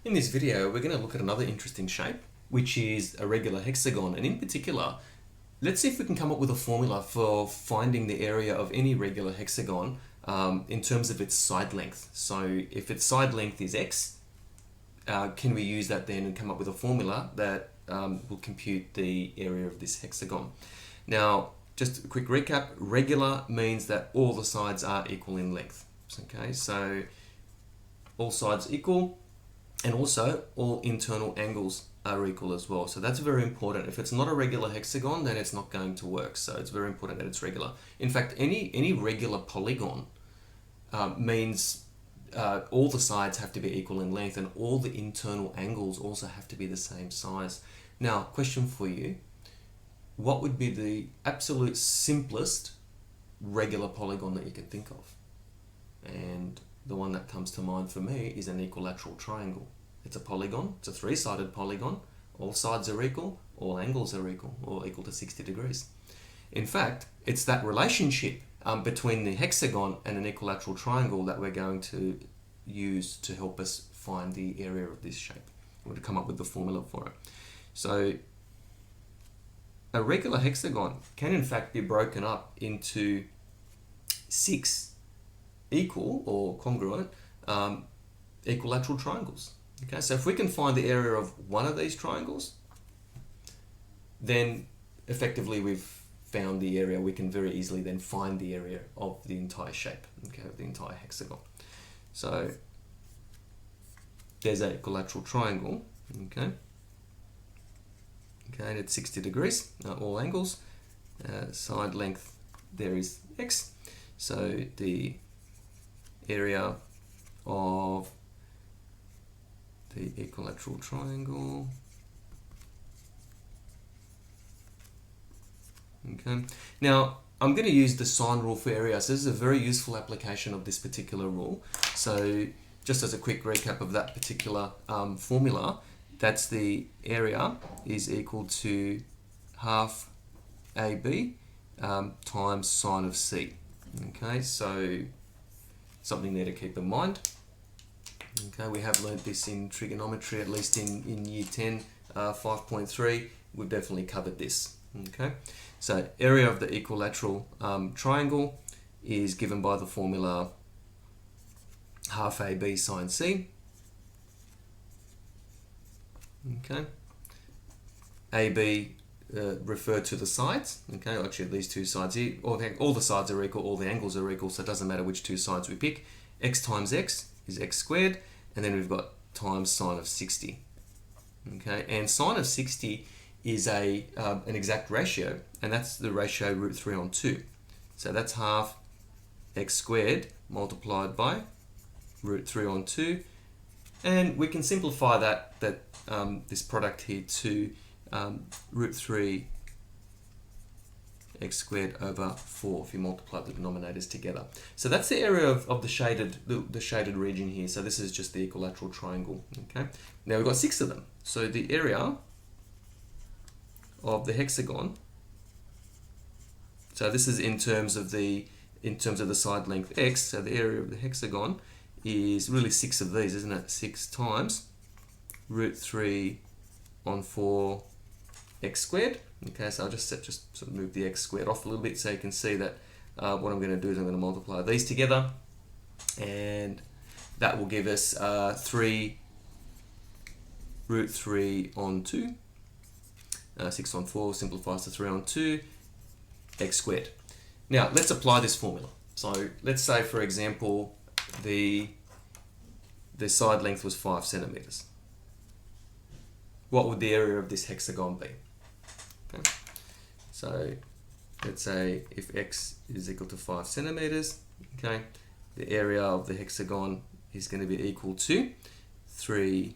In this video, we're going to look at another interesting shape, which is a regular hexagon. And in particular, let's see if we can come up with a formula for finding the area of any regular hexagon in terms of its side length. So if its side length is x, can we use that then and come up with a formula that will compute the area of this hexagon? Now, just a quick recap, regular means that all the sides are equal in length. Okay, so all sides equal, and also all internal angles are equal as well. So that's very important. If it's not a regular hexagon, then it's not going to work. So it's very important that it's regular. In fact, any regular polygon means all the sides have to be equal in length, and all the internal angles also have to be the same size. Now, question for you. What would be the absolute simplest regular polygon that you can think of? And the one that comes to mind for me is an equilateral triangle. It's a polygon, it's a three-sided polygon. All sides are equal, all angles are equal, or equal to 60 degrees. In fact, it's that relationship between the hexagon and an equilateral triangle that we're going to use to help us find the area of this shape. We're going to come up with the formula for it. So a regular hexagon can in fact be broken up into 6 equal or congruent equilateral triangles. Okay, so if we can find the area of one of these triangles, then effectively we've found the area. We can very easily then find the area of the entire shape, okay, of the entire hexagon. So there's an equilateral triangle, okay, and it's 60 degrees, all angles. Side length there is x, so the area of the equilateral triangle, okay. Now I'm going to use the sine rule for area. So this is a very useful application of this particular rule. So just as a quick recap of that particular formula, that's the area is equal to half AB times sine of C. Okay, so something there to keep in mind. Okay, we have learnt this in trigonometry, at least in year 10, 5.3. We've definitely covered this. Okay, so area of the equilateral triangle is given by the formula half AB sine C. Okay, AB refer to the sides. Okay, actually these two sides here, all the sides are equal, all the angles are equal, so it doesn't matter which two sides we pick. X times x is x squared, and then we've got times sine of 60. Okay, and sine of 60 is an exact ratio, and that's the ratio root 3 on 2. So that's half x squared multiplied by root 3 on 2, and we can simplify that this product here to root 3 x squared over 4 if you multiply the denominators together. So that's the area of the shaded region here. So this is just the equilateral triangle. Okay. Now we've got 6 of them. So the area of the hexagon. So this is in terms of the side length x. So the area of the hexagon is really 6 of these, isn't it? 6 times root 3 on 4 x squared. Okay, so I'll just sort of move the x squared off a little bit so you can see that what I'm going to do is I'm going to multiply these together, and that will give us 3 root 3 on 2. 6 on 4 simplifies to 3 on 2 x squared. Now let's apply this formula. So let's say, for example, the side length was 5 centimeters. What would the area of this hexagon be? Okay. So let's say if x is equal to 5 centimeters, okay, the area of the hexagon is going to be equal to 3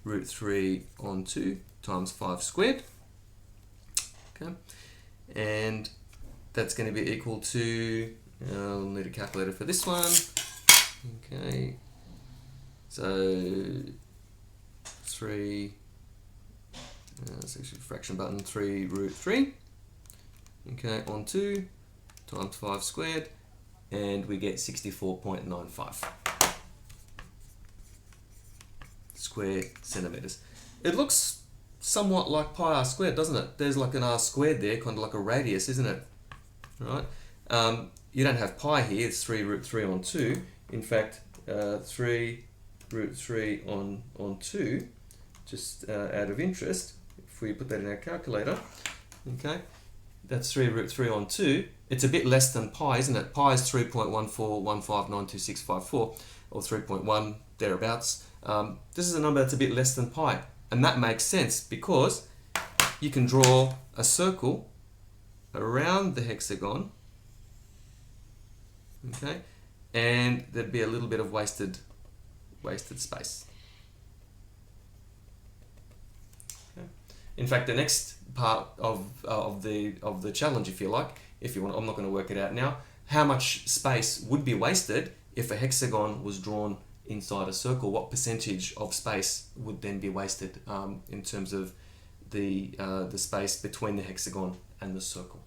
root 3 on 2 times 5 squared. Okay, and that's going to be equal to, I'll need a calculator for this one. Okay, so 3, it's actually a fraction button, 3 root 3, okay, on 2 times 5 squared, and we get 64.95. square centimeters. It looks somewhat like pi r squared, doesn't it? There's like an r squared there, kind of like a radius, isn't it? Right? You don't have pi here, it's 3 root 3 on 2. In fact, 3 root 3 on 2, just out of interest, if we put that in our calculator, okay, that's 3 root 3 on 2. It's a bit less than pi, isn't it? Pi is 3.141592654, or 3.1, thereabouts. This is a number that's a bit less than pi, and that makes sense because you can draw a circle around the hexagon, okay, and there'd be a little bit of wasted space. Okay. In fact, the next part of the challenge, if you like, if you want, I'm not going to work it out now. How much space would be wasted if a hexagon was drawn inside a circle? What percentage of space would then be wasted in terms of the space between the hexagon and the circle?